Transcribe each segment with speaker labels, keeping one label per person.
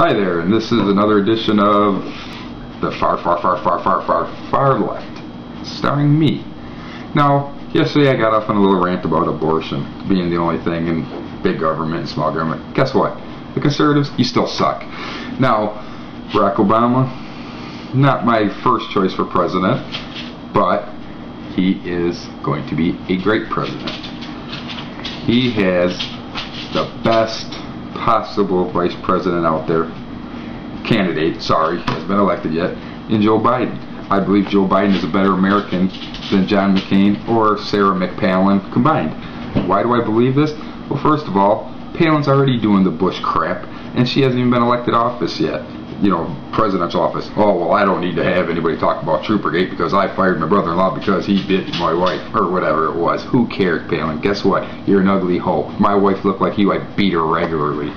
Speaker 1: Hi there, and this is another edition of the far left, starring me. Now, yesterday I got off on a little rant about abortion being the only thing in big government and small government. Guess what? The conservatives, you still suck. Now, Barack Obama, not my first choice for president, but he is going to be a great president. He has the best possible vice president out there, has been elected yet, in Joe Biden. I believe Joe Biden is a better American than John McCain or Sarah McPalin combined. Why do I believe this? Well, first of all, Palin's already doing the Bush crap, and she hasn't even been elected office yet. You know, president's office. Oh, well, I don't need to have anybody talk about Troopergate because I fired my brother-in-law because he bit my wife, or whatever it was. Who cares, Palin? Guess what? You're an ugly hoe. My wife looked like you. I beat her regularly.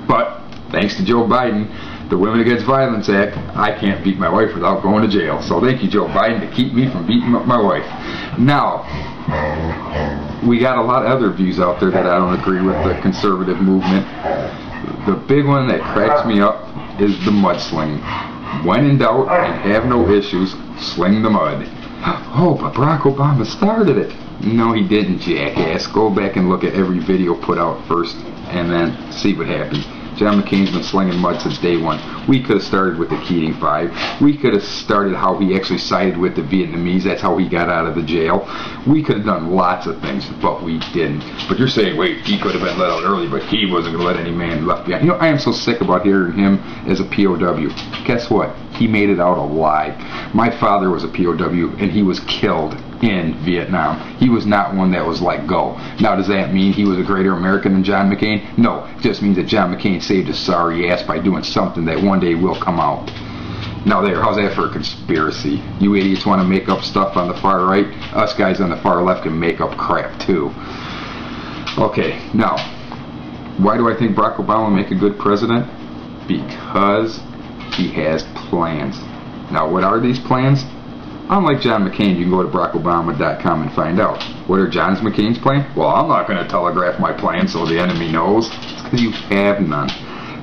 Speaker 1: But, thanks to Joe Biden, the Women Against Violence Act, I can't beat my wife without going to jail. So thank you, Joe Biden, to keep me from beating up my wife. Now, we got a lot of other views out there that I don't agree with the conservative movement. The big one that cracks me up is the mudslinging. When in doubt and have no issues, sling the mud. Oh, but Barack Obama started it. No, he didn't, jackass. Go back and look at every video put out first and then see what happens. John McCain's been slinging mud since day one. We could have started with the Keating Five. We could have started how he actually sided with the Vietnamese. That's how he got out of the jail. We could have done lots of things, but we didn't. But you're saying, wait, he could have been let out early, but he wasn't going to let any man left behind. You know, I am so sick about hearing him as a POW. Guess what? He made it out alive. My father was a POW, and he was killed in Vietnam. He was not one that was let go. Now, does that mean he was a greater American than John McCain? No, it just means that John McCain saved his sorry ass by doing something that one day will come out. Now there, how's that for a conspiracy? You idiots want to make up stuff on the far right? Us guys on the far left can make up crap too. Okay, now, why do I think Barack Obama will make a good president? Because he has plans. Now, what are these plans? Unlike John McCain, you can go to BarackObama.com and find out. What are John McCain's plans? Well, I'm not going to telegraph my plans so the enemy knows. It's because you have none.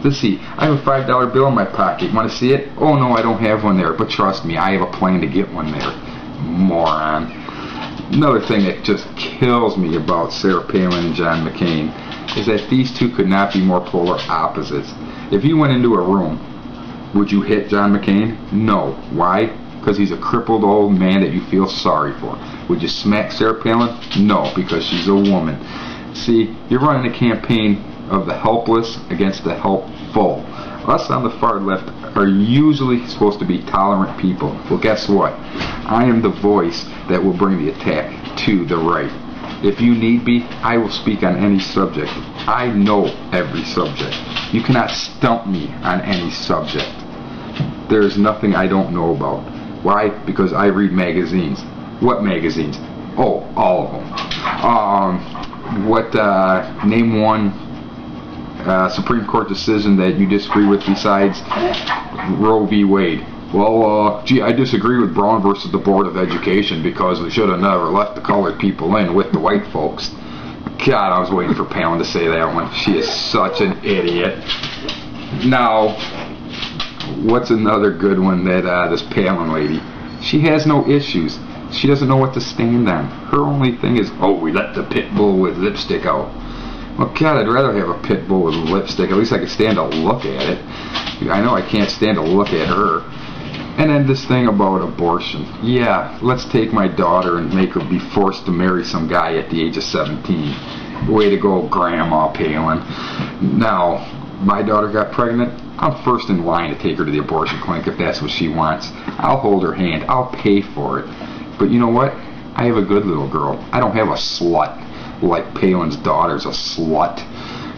Speaker 1: Let's see. I have a $5 bill in my pocket. Want to see it? Oh, no, I don't have one there. But trust me, I have a plan to get one there. Moron. Another thing that just kills me about Sarah Palin and John McCain is that these two could not be more polar opposites. If you went into a room, would you hit John McCain? No. Why? Because he's a crippled old man that you feel sorry for. Would you smack Sarah Palin? No, because she's a woman. See, you're running a campaign of the helpless against the helpful. Us on the far left are usually supposed to be tolerant people. Well, guess what? I am the voice that will bring the attack to the right. If you need be, I will speak on any subject. I know every subject. You cannot stump me on any subject. There is nothing I don't know about. Why? Because I read magazines. What magazines? Oh, all of them. Name one Supreme Court decision that you disagree with besides Roe v. Wade. Well, gee, I disagree with Brown versus the Board of Education because we should have never left the colored people in with the white folks. God, I was waiting for Palin to say that one. She is such an idiot. Now, what's another good one that this Palin lady? She has no issues. She doesn't know what to stand on. Her only thing is, oh, we let the pit bull with lipstick out. Well, God, I'd rather have a pit bull with lipstick. At least I could stand to look at it. I know I can't stand to look at her. And then this thing about abortion. Yeah, let's take my daughter and make her be forced to marry some guy at the age of 17. Way to go, Grandma Palin. Now, my daughter got pregnant. I'm first in line to take her to the abortion clinic if that's what she wants. I'll hold her hand. I'll pay for it. But you know what? I have a good little girl. I don't have a slut like Palin's daughter's a slut.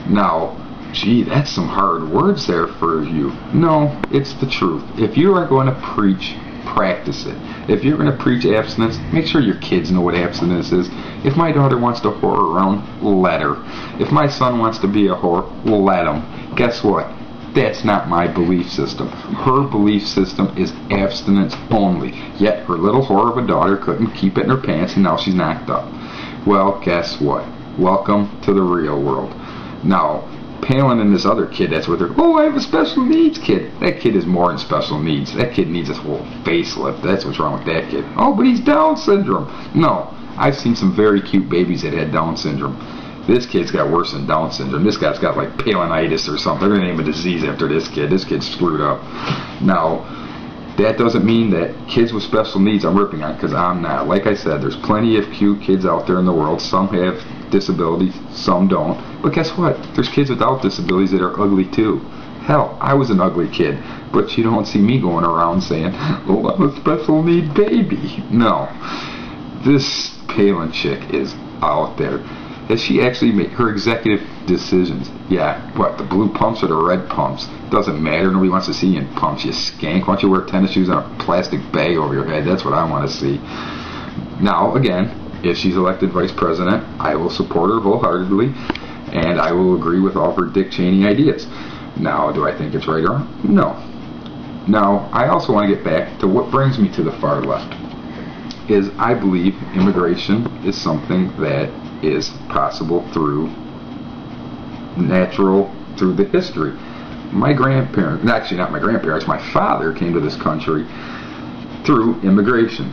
Speaker 1: Now, gee, that's some hard words there for you. No, it's the truth. If you are going to preach, practice it. If you're going to preach abstinence, make sure your kids know what abstinence is. If my daughter wants to whore around, let her. If my son wants to be a whore, let him. Guess what? That's not my belief system. Her belief system is abstinence only. Yet her little whore of a daughter couldn't keep it in her pants and now she's knocked up. Well, guess what? Welcome to the real world. Now, Palin and this other kid that's with her, oh, I have a special needs kid. That kid is more than special needs. That kid needs a whole facelift. That's what's wrong with that kid. Oh, but he's Down syndrome. No, I've seen some very cute babies that had Down syndrome. This kid's got worse than Down syndrome. This guy's got like Palinitis or something. They're going to name a disease after this kid. This kid's screwed up. Now, that doesn't mean that kids with special needs I'm ripping on, because I'm not. Like I said, there's plenty of cute kids out there in the world. Some have disabilities, some don't. But guess what? There's kids without disabilities that are ugly too. Hell, I was an ugly kid, but you don't see me going around saying, oh, I'm a special need baby. No. This Palin chick is out there. Has she actually made her executive decisions? Yeah, what, the blue pumps or the red pumps? Doesn't matter. Nobody wants to see you in pumps, you skank. Why don't you wear tennis shoes and a plastic bag over your head? That's what I want to see. Now, again, if she's elected vice president, I will support her wholeheartedly, and I will agree with all of her Dick Cheney ideas. Now, do I think it's right or wrong? No. Now, I also want to get back to what brings me to the far left. Is I believe immigration is something that is possible through the history. My grandparents, actually not my grandparents, my father came to this country through immigration.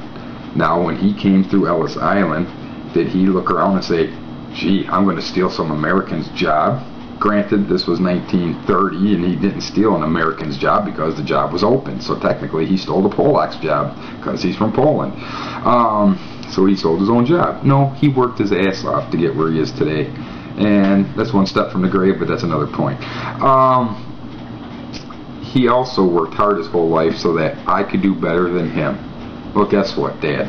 Speaker 1: Now, when he came through Ellis Island, did he look around and say, gee, I'm going to steal some American's job? Granted, this was 1930, and he didn't steal an American's job because the job was open. So technically, he stole the Polak's job because he's from Poland. So he sold his own job. No, he worked his ass off to get where he is today. And that's one step from the grave, but that's another point. He also worked hard his whole life so that I could do better than him. Well, guess what, Dad?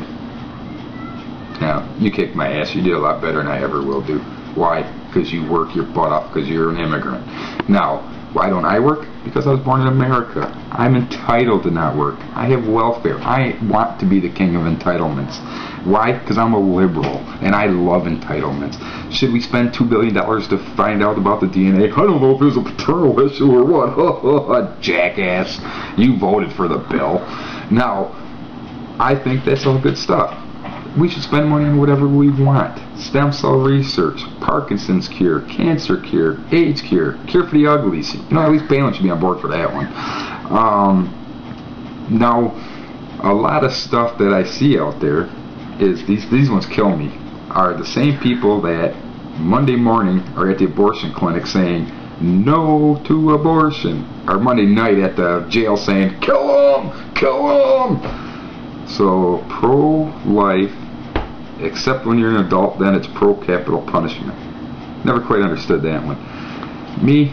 Speaker 1: Now, you kicked my ass. You did a lot better than I ever will do. Why? Because you work your butt off because you're an immigrant. Now, why don't I work? Because I was born in America. I'm entitled to not work. I have welfare. I want to be the king of entitlements. Why? Because I'm a liberal, and I love entitlements. Should we spend $2 billion to find out about the DNA? I don't know if there's a paternal issue or what. Jackass. You voted for the bill. Now, I think that's all good stuff. We should spend money on whatever we want. Stem cell research, Parkinson's cure, cancer cure, AIDS cure, cure for the uglies. You know, at least Palin should be on board for that one. Now, a lot of stuff that I see out there is, these ones kill me, are the same people that Monday morning are at the abortion clinic saying no to abortion, or Monday night at the jail saying kill them, kill them. So pro-life, except when you're an adult, then it's pro-capital punishment. Never quite understood that one. Me,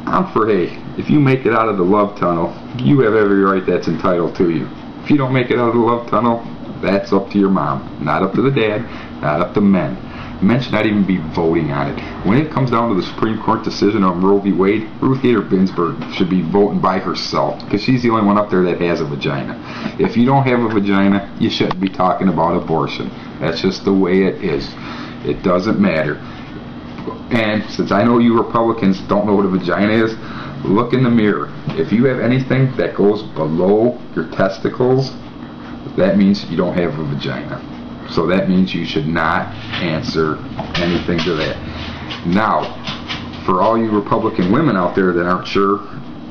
Speaker 1: I'm for, hey, if you make it out of the love tunnel, you have every right that's entitled to you. If you don't make it out of the love tunnel, that's up to your mom. Not up to the dad, not up to men. Men should not even be voting on it. When it comes down to the Supreme Court decision on Roe v. Wade, Ruth Bader Ginsburg should be voting by herself, because she's the only one up there that has a vagina. If you don't have a vagina, you shouldn't be talking about abortion. That's just the way it is. It doesn't matter. And since I know you Republicans don't know what a vagina is, look in the mirror. If you have anything that goes below your testicles, that means you don't have a vagina. So that means you should not answer anything to that. Now, for all you Republican women out there that aren't sure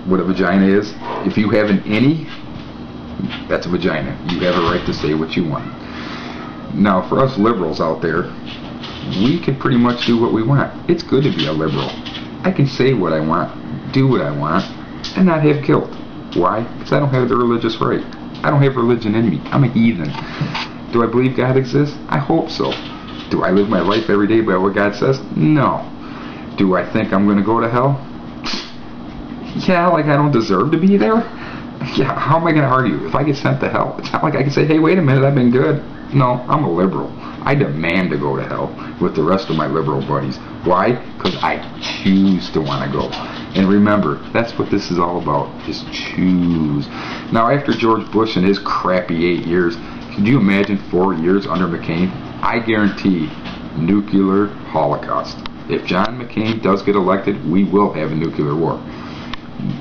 Speaker 1: what a vagina is, if you have an innie, that's a vagina. You have a right to say what you want. Now, for us liberals out there, we can pretty much do what we want. It's good to be a liberal. I can say what I want, do what I want, and not have guilt. Why? Because I don't have the religious right. I don't have religion in me. I'm a heathen. Do I believe God exists? I hope so. Do I live my life every day by what God says? No. Do I think I'm going to go to hell? Yeah, like I don't deserve to be there? Yeah, how am I going to argue? If I get sent to hell, it's not like I can say, hey, wait a minute, I've been good. No, I'm a liberal. I demand to go to hell with the rest of my liberal buddies. Why? Because I choose to want to go. And remember, that's what this is all about, is choose. Now, after George Bush and his crappy 8 years, could you imagine 4 years under McCain? I guarantee nuclear holocaust. If John McCain does get elected, we will have a nuclear war.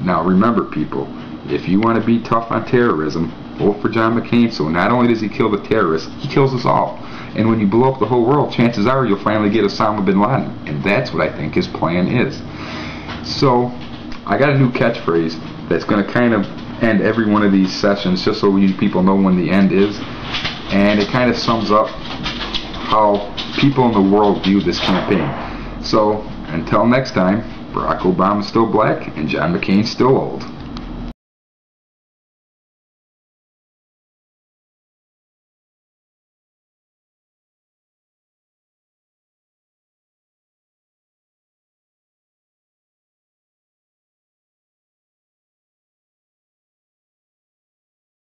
Speaker 1: Now remember, people, if you want to be tough on terrorism, vote for John McCain, so not only does he kill the terrorists, he kills us all. And when you blow up the whole world, chances are you'll finally get Osama bin Laden. And that's what I think his plan is. So, I got a new catchphrase that's going to kind of end every one of these sessions, just so you people know when the end is. And it kind of sums up how people in the world view this campaign. So, until next time, Barack Obama's still black and John McCain's still old.